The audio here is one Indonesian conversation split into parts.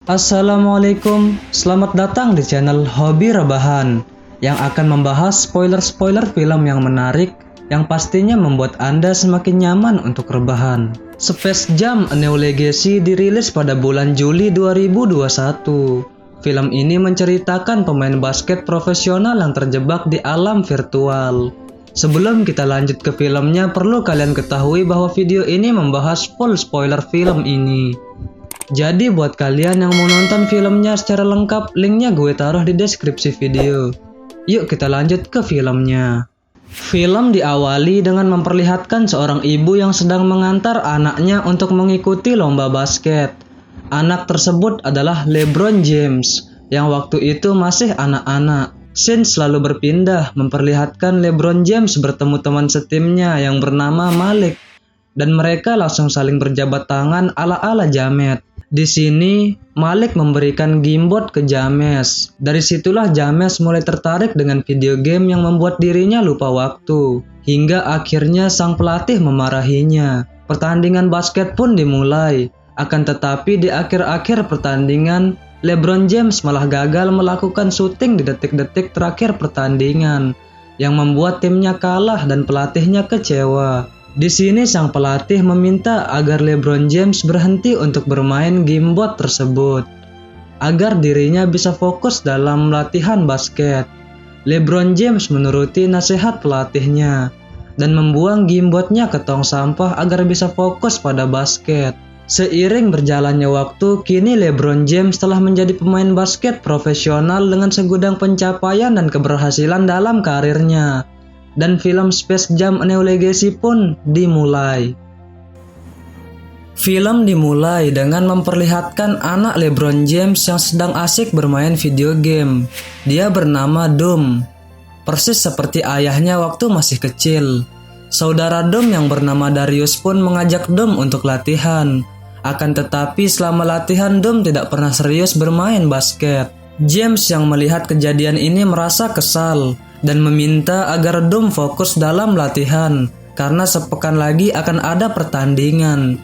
Assalamualaikum, selamat datang di channel Hobi Rebahan yang akan membahas spoiler-spoiler film yang menarik yang pastinya membuat Anda semakin nyaman untuk rebahan. Space Jam: A New Legacy dirilis pada bulan Juli 2021. Film ini menceritakan pemain basket profesional yang terjebak di alam virtual. Sebelum kita lanjut ke filmnya, perlu kalian ketahui bahwa video ini membahas full spoiler film ini. Jadi buat kalian yang mau nonton filmnya secara lengkap, linknya gue taruh di deskripsi video. Yuk kita lanjut ke filmnya. Film diawali dengan memperlihatkan seorang ibu yang sedang mengantar anaknya untuk mengikuti lomba basket. Anak tersebut adalah LeBron James, yang waktu itu masih anak-anak. Scene selalu berpindah, memperlihatkan LeBron James bertemu teman setimnya yang bernama Malik. Dan mereka langsung saling berjabat tangan ala-ala Jamet. Di sini, Malik memberikan gamebot ke James. Dari situlah James mulai tertarik dengan video game yang membuat dirinya lupa waktu. Hingga akhirnya sang pelatih memarahinya. Pertandingan basket pun dimulai. Akan tetapi di akhir-akhir pertandingan, LeBron James malah gagal melakukan syuting di detik-detik terakhir pertandingan, yang membuat timnya kalah dan pelatihnya kecewa. Di sini sang pelatih meminta agar LeBron James berhenti untuk bermain gamebot tersebut, agar dirinya bisa fokus dalam latihan basket. LeBron James menuruti nasihat pelatihnya dan membuang gamebotnya ke tong sampah agar bisa fokus pada basket. Seiring berjalannya waktu, kini LeBron James telah menjadi pemain basket profesional dengan segudang pencapaian dan keberhasilan dalam karirnya. Dan film Space Jam: A New Legacy pun dimulai. Film dimulai dengan memperlihatkan anak LeBron James yang sedang asik bermain video game. Dia bernama Dom, persis seperti ayahnya waktu masih kecil. Saudara Dom yang bernama Darius pun mengajak Dom untuk latihan. Akan tetapi selama latihan Dom tidak pernah serius bermain basket. James yang melihat kejadian ini merasa kesal dan meminta agar Dom fokus dalam latihan karena sepekan lagi akan ada pertandingan.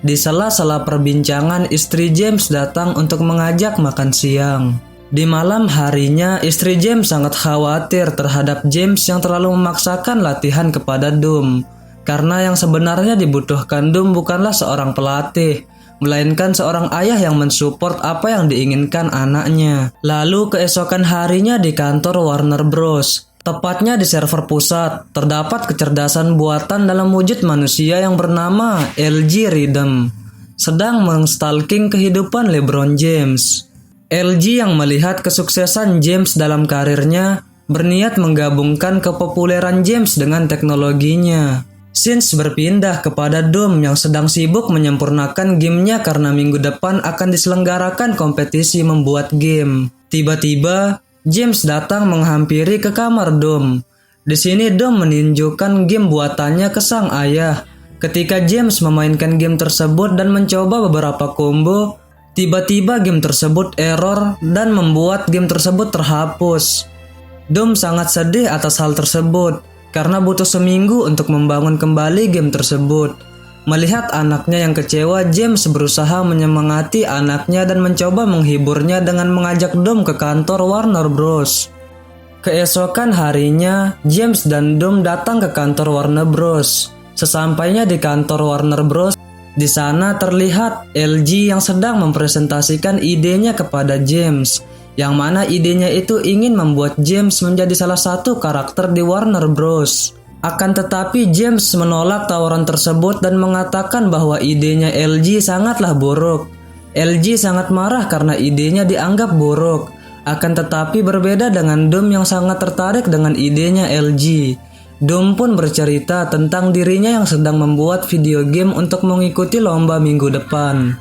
Di sela-sela perbincangan, istri James datang untuk mengajak makan siang. Di malam harinya, istri James sangat khawatir terhadap James yang terlalu memaksakan latihan kepada Dom, karena yang sebenarnya dibutuhkan Dom bukanlah seorang pelatih, melainkan seorang ayah yang mensupport apa yang diinginkan anaknya. Lalu keesokan harinya di kantor Warner Bros, tepatnya di server pusat, terdapat kecerdasan buatan dalam wujud manusia yang bernama LG Rhythm, sedang menstalking kehidupan LeBron James. LG yang melihat kesuksesan James dalam karirnya, berniat menggabungkan kepopuleran James dengan teknologinya. Scenes berpindah kepada Dom yang sedang sibuk menyempurnakan gamenya karena minggu depan akan diselenggarakan kompetisi membuat game. Tiba-tiba, James datang menghampiri ke kamar Dom. Di sini Dom menunjukkan game buatannya ke sang ayah. Ketika James memainkan game tersebut dan mencoba beberapa combo, tiba-tiba game tersebut error dan membuat game tersebut terhapus. Dom sangat sedih atas hal tersebut, karena butuh seminggu untuk membangun kembali game tersebut. Melihat anaknya yang kecewa, James berusaha menyemangati anaknya dan mencoba menghiburnya dengan mengajak Dom ke kantor Warner Bros. Keesokan harinya, James dan Dom datang ke kantor Warner Bros. Sesampainya di kantor Warner Bros, di sana terlihat LG yang sedang mempresentasikan idenya kepada James, yang mana idenya itu ingin membuat James menjadi salah satu karakter di Warner Bros. Akan tetapi James menolak tawaran tersebut dan mengatakan bahwa idenya LG sangatlah buruk. LG sangat marah karena idenya dianggap buruk. Akan tetapi berbeda dengan Dom yang sangat tertarik dengan idenya LG. Dom pun bercerita tentang dirinya yang sedang membuat video game untuk mengikuti lomba minggu depan.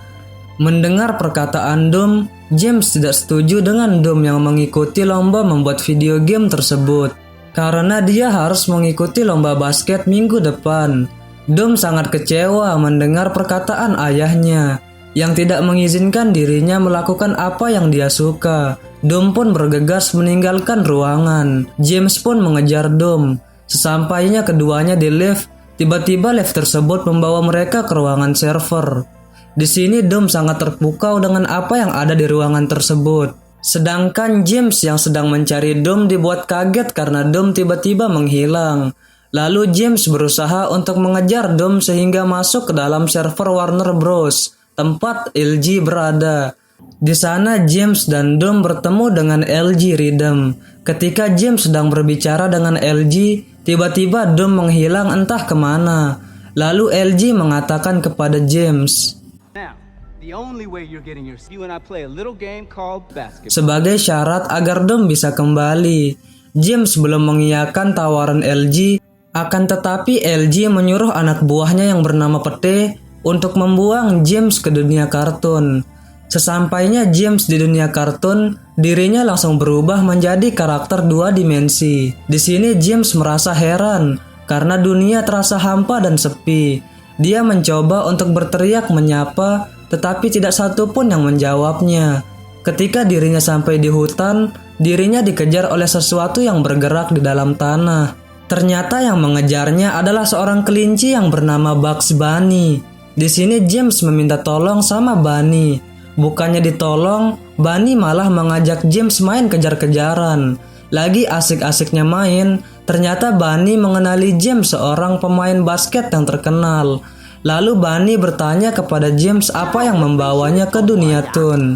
Mendengar perkataan Dom, James tidak setuju dengan Dom yang mengikuti lomba membuat video game tersebut, karena dia harus mengikuti lomba basket minggu depan. Dom sangat kecewa mendengar perkataan ayahnya, yang tidak mengizinkan dirinya melakukan apa yang dia suka. Dom pun bergegas meninggalkan ruangan. James pun mengejar Dom. Sesampainya keduanya di lift, tiba-tiba lift tersebut membawa mereka ke ruangan server. Di sini Dom sangat terpukau dengan apa yang ada di ruangan tersebut. Sedangkan James yang sedang mencari Dom dibuat kaget karena Dom tiba-tiba menghilang. Lalu James berusaha untuk mengejar Dom sehingga masuk ke dalam server Warner Bros, tempat LG berada. Di sana James dan Dom bertemu dengan LG Rhythm. Ketika James sedang berbicara dengan LG, tiba-tiba Dom menghilang entah kemana. Lalu LG mengatakan kepada James, sebagai syarat agar Dom bisa kembali. James belum mengiyakan tawaran LG, akan tetapi LG menyuruh anak buahnya yang bernama Pete untuk membuang James ke dunia kartun. Sesampainya James di dunia kartun, dirinya langsung berubah menjadi karakter 2 dimensi. Di sini James merasa heran karena dunia terasa hampa dan sepi. Dia mencoba untuk berteriak menyapa, tetapi tidak satu pun yang menjawabnya. Ketika dirinya sampai di hutan, dirinya dikejar oleh sesuatu yang bergerak di dalam tanah. Ternyata yang mengejarnya adalah seorang kelinci yang bernama Bugs Bunny. Di sini James meminta tolong sama Bunny. Bukannya ditolong, Bunny malah mengajak James main kejar-kejaran. Lagi asik-asiknya main, ternyata Bunny mengenali James seorang pemain basket yang terkenal. Lalu Bunny bertanya kepada James apa yang membawanya ke dunia Toon.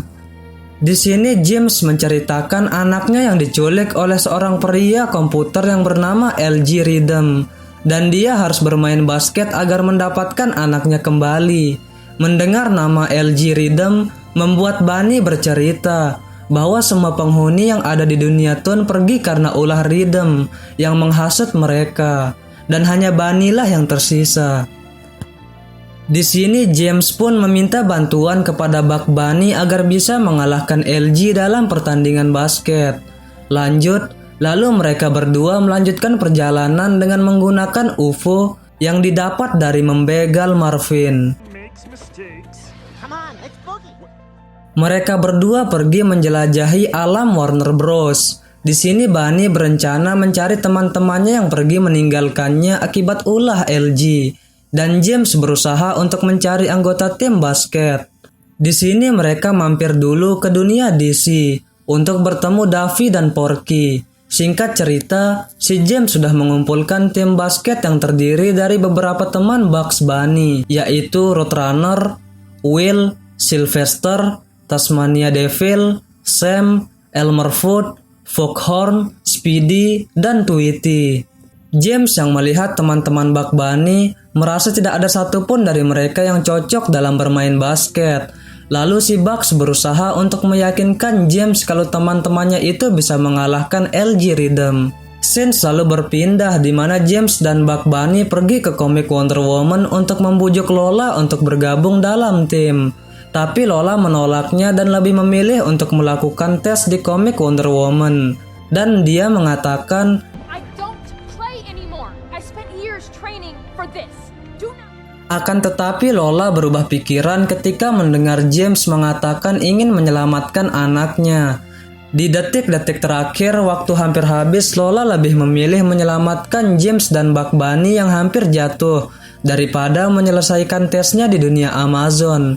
Di sini James menceritakan anaknya yang diculik oleh seorang pria komputer yang bernama LG Rhythm, dan dia harus bermain basket agar mendapatkan anaknya kembali. Mendengar nama LG Rhythm membuat Bunny bercerita bahwa semua penghuni yang ada di dunia Toon pergi karena ulah Rhythm yang menghasut mereka, dan hanya Bunny lah yang tersisa. Di sini James pun meminta bantuan kepada Bugs Bunny agar bisa mengalahkan LG dalam pertandingan basket. Lanjut, lalu mereka berdua melanjutkan perjalanan dengan menggunakan UFO yang didapat dari membegal Marvin. Mereka berdua pergi menjelajahi alam Warner Bros. Di sini Bunny berencana mencari teman-temannya yang pergi meninggalkannya akibat ulah LG. Dan James berusaha untuk mencari anggota tim basket. Di sini mereka mampir dulu ke dunia DC untuk bertemu Daffy dan Porky. Singkat cerita, si James sudah mengumpulkan tim basket yang terdiri dari beberapa teman Bugs Bunny, yaitu Roadrunner, Will, Sylvester, Tasmania Devil, Sam, Elmer Fudd, Foghorn, Speedy, dan Tweety. James yang melihat teman-teman Bugs Bunny merasa tidak ada satupun dari mereka yang cocok dalam bermain basket. Lalu si Bugs berusaha untuk meyakinkan James kalau teman-temannya itu bisa mengalahkan LG Rhythm. Scene selalu berpindah di mana James dan Bugs Bunny pergi ke komik Wonder Woman untuk membujuk Lola untuk bergabung dalam tim. Tapi Lola menolaknya dan lebih memilih untuk melakukan tes di komik Wonder Woman. Dan dia mengatakan, akan tetapi Lola berubah pikiran ketika mendengar James mengatakan ingin menyelamatkan anaknya. Di detik-detik terakhir waktu hampir habis, Lola lebih memilih menyelamatkan James dan Bugs Bunny yang hampir jatuh daripada menyelesaikan tesnya di dunia Amazon.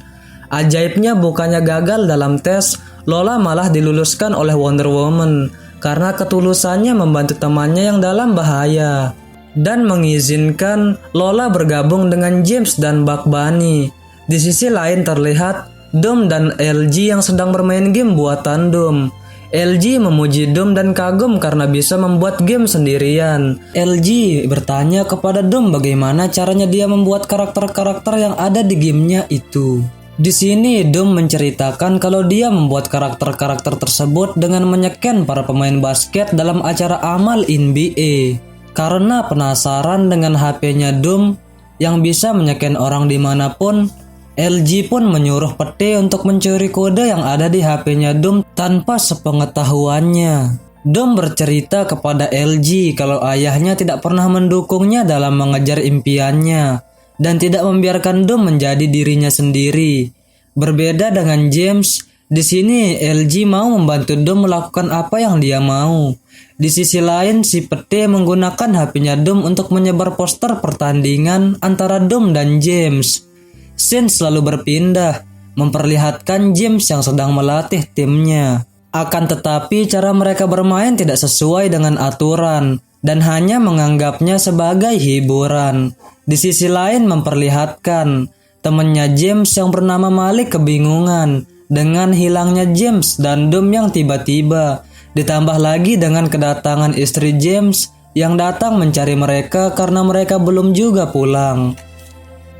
Ajaibnya bukannya gagal dalam tes, Lola malah diluluskan oleh Wonder Woman karena ketulusannya membantu temannya yang dalam bahaya. Dan mengizinkan Lola bergabung dengan James dan Bugs Bunny. Di sisi lain terlihat Dom dan LG yang sedang bermain game buatan Dom. LG memuji Dom dan kagum karena bisa membuat game sendirian. LG bertanya kepada Dom bagaimana caranya dia membuat karakter-karakter yang ada di gamenya itu. Di sini Dom menceritakan kalau dia membuat karakter-karakter tersebut dengan menyeken para pemain basket dalam acara amal NBA. Karena penasaran dengan HP-nya Dom yang bisa menyeken orang dimanapun, LG pun menyuruh Pete untuk mencuri kode yang ada di HP-nya Dom tanpa sepengetahuannya. Dom bercerita kepada LG kalau ayahnya tidak pernah mendukungnya dalam mengejar impiannya dan tidak membiarkan Dom menjadi dirinya sendiri. Berbeda dengan James, di sini LG mau membantu Dom melakukan apa yang dia mau. Di sisi lain, si Pete menggunakan HP-nya Dom untuk menyebar poster pertandingan antara Dom dan James. Scene selalu berpindah, memperlihatkan James yang sedang melatih timnya. Akan tetapi cara mereka bermain tidak sesuai dengan aturan dan hanya menganggapnya sebagai hiburan. Di sisi lain memperlihatkan temannya James yang bernama Malik kebingungan dengan hilangnya James dan Doom yang tiba-tiba. Ditambah lagi dengan kedatangan istri James yang datang mencari mereka karena mereka belum juga pulang.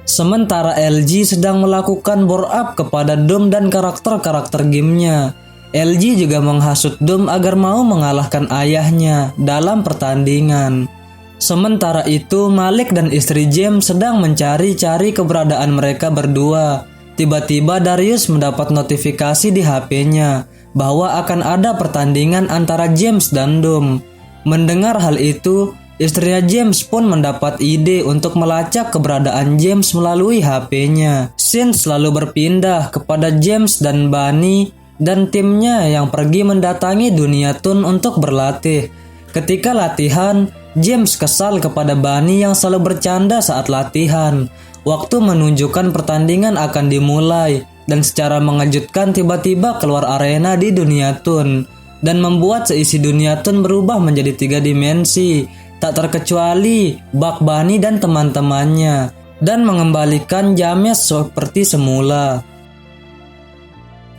Sementara LG sedang melakukan bore up kepada Doom dan karakter-karakter gamenya. LG juga menghasut Doom agar mau mengalahkan ayahnya dalam pertandingan. Sementara itu Malik dan istri James sedang mencari-cari keberadaan mereka berdua. Tiba-tiba Darius mendapat notifikasi di HP-nya bahwa akan ada pertandingan antara James dan Doom. Mendengar hal itu, istrinya James pun mendapat ide untuk melacak keberadaan James melalui HP-nya. Scene selalu berpindah kepada James dan Bunny dan timnya yang pergi mendatangi dunia Toon untuk berlatih. Ketika latihan, James kesal kepada Bunny yang selalu bercanda saat latihan. Waktu menunjukkan pertandingan akan dimulai dan secara mengejutkan tiba-tiba keluar arena di dunia Toon dan membuat seisi dunia Toon berubah menjadi 3 dimensi, tak terkecuali Bugs Bunny dan teman-temannya, dan mengembalikan jamnya seperti semula.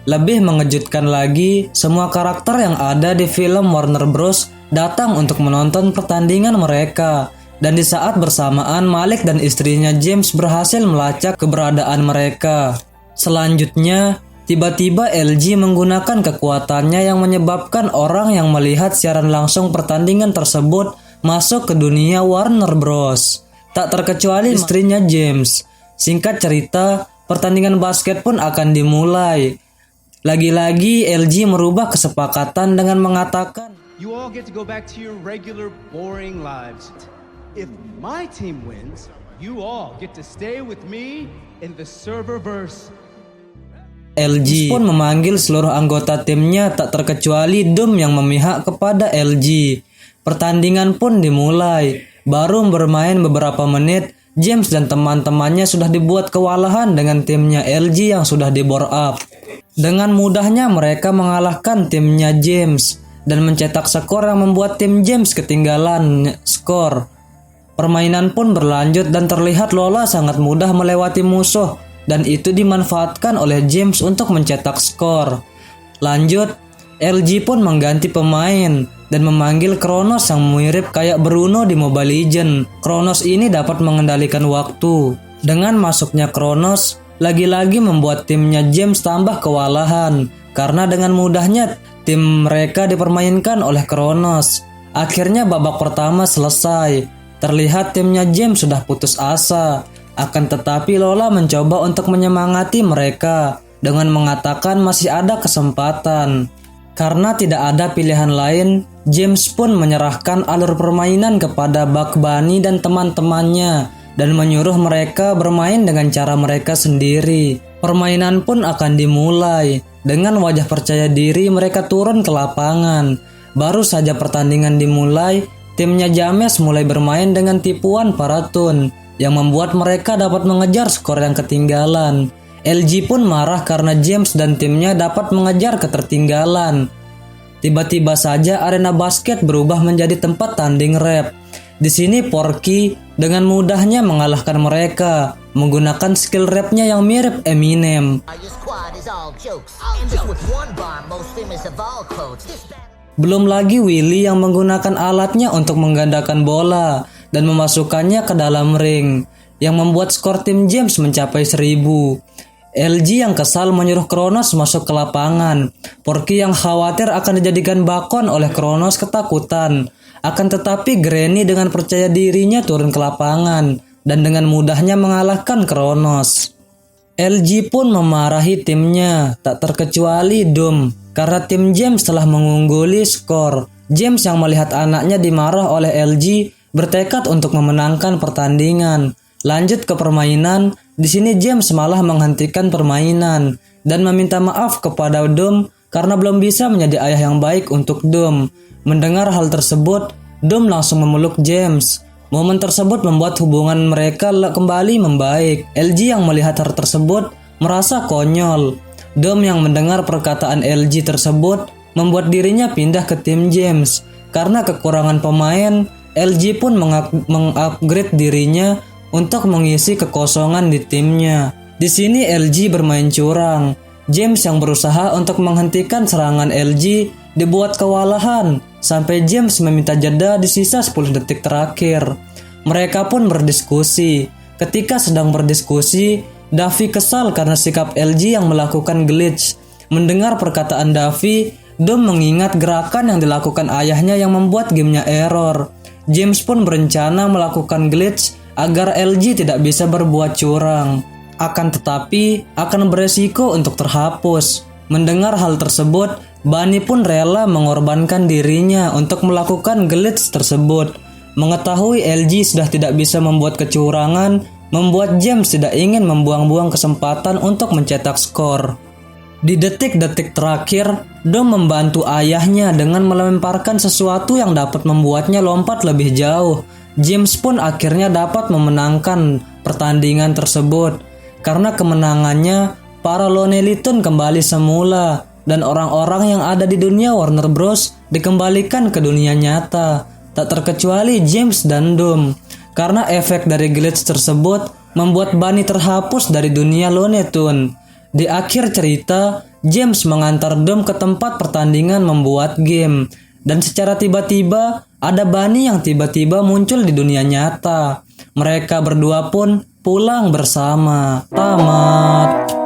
Lebih mengejutkan lagi, semua karakter yang ada di film Warner Bros. Datang untuk menonton pertandingan mereka, dan di saat bersamaan Malik dan istrinya James berhasil melacak keberadaan mereka. Selanjutnya, tiba-tiba LG menggunakan kekuatannya yang menyebabkan orang yang melihat siaran langsung pertandingan tersebut masuk ke dunia Warner Bros. Tak terkecuali istrinya James. Singkat cerita, pertandingan basket pun akan dimulai. Lagi-lagi LG merubah kesepakatan dengan mengatakan, "You all get to go back to your regular boring lives. If my team wins, you all get to stay with me in the serververse." LG pun memanggil seluruh anggota timnya tak terkecuali Doom yang memihak kepada LG. Pertandingan pun dimulai. Baru bermain beberapa menit, James dan teman-temannya sudah dibuat kewalahan dengan timnya LG yang sudah di bore up. Dengan mudahnya mereka mengalahkan timnya James dan mencetak skor yang membuat tim James ketinggalan skor. Permainan pun berlanjut dan terlihat Lola sangat mudah melewati musuh dan itu dimanfaatkan oleh James untuk mencetak skor. Lanjut, LG pun mengganti pemain dan memanggil Kronos yang mirip kayak Bruno di Mobile Legends. Kronos ini dapat mengendalikan waktu. Dengan masuknya Kronos, lagi-lagi membuat timnya James tambah kewalahan karena dengan mudahnya tim mereka dipermainkan oleh Kronos. Akhirnya babak pertama selesai. Terlihat timnya James sudah putus asa. Akan tetapi Lola mencoba untuk menyemangati mereka dengan mengatakan masih ada kesempatan. Karena tidak ada pilihan lain, James pun menyerahkan alur permainan kepada Bugs Bunny dan teman-temannya dan menyuruh mereka bermain dengan cara mereka sendiri. Permainan pun akan dimulai. Dengan wajah percaya diri mereka turun ke lapangan. Baru saja pertandingan dimulai, timnya James mulai bermain dengan tipuan para Toon yang membuat mereka dapat mengejar skor yang ketinggalan. LG pun marah karena James dan timnya dapat mengejar ketertinggalan. Tiba-tiba saja arena basket berubah menjadi tempat tanding rap. Di sini Porky dengan mudahnya mengalahkan mereka menggunakan skill rapnya yang mirip Eminem. Belum lagi Willy yang menggunakan alatnya untuk menggandakan bola dan memasukkannya ke dalam ring, yang membuat skor tim James mencapai 1000. LG yang kesal menyuruh Kronos masuk ke lapangan. Porky yang khawatir akan dijadikan bakwan oleh Kronos ketakutan. Akan tetapi Granny dengan percaya dirinya turun ke lapangan dan dengan mudahnya mengalahkan Kronos. LG pun memarahi timnya, tak terkecuali Doom, karena tim James telah mengungguli skor. James yang melihat anaknya dimarah oleh LG bertekad untuk memenangkan pertandingan. Lanjut ke permainan, di sini James malah menghentikan permainan dan meminta maaf kepada Doom karena belum bisa menjadi ayah yang baik untuk Doom. Mendengar hal tersebut, Doom langsung memeluk James. Momen tersebut membuat hubungan mereka kembali membaik. LG yang melihat hal tersebut merasa konyol. Dom yang mendengar perkataan LG tersebut membuat dirinya pindah ke tim James. Karena kekurangan pemain, LG pun mengupgrade dirinya untuk mengisi kekosongan di timnya. Di sini LG bermain curang. James yang berusaha untuk menghentikan serangan LG dibuat kewalahan sampai James meminta jeda di sisa 10 detik terakhir. Mereka pun berdiskusi. Ketika sedang berdiskusi, Davy kesal karena sikap LG yang melakukan glitch. Mendengar perkataan Davy, Dom mengingat gerakan yang dilakukan ayahnya yang membuat gamenya error. James pun berencana melakukan glitch agar LG tidak bisa berbuat curang. Akan tetapi, akan beresiko untuk terhapus. Mendengar hal tersebut, Bunny pun rela mengorbankan dirinya untuk melakukan glitch tersebut. Mengetahui LG sudah tidak bisa membuat kecurangan, membuat James tidak ingin membuang-buang kesempatan untuk mencetak skor. Di detik-detik terakhir, Dom membantu ayahnya dengan melemparkan sesuatu yang dapat membuatnya lompat lebih jauh. James pun akhirnya dapat memenangkan pertandingan tersebut. Karena kemenangannya, para Looney Tunes kembali semula dan orang-orang yang ada di dunia Warner Bros dikembalikan ke dunia nyata, tak terkecuali James dan Dom. Karena efek dari glitch tersebut membuat Bunny terhapus dari dunia Looney Tunes. Di akhir cerita, James mengantar Dom ke tempat pertandingan membuat game. Dan secara tiba-tiba, ada Bunny yang tiba-tiba muncul di dunia nyata. Mereka berdua pun pulang bersama. Tamat.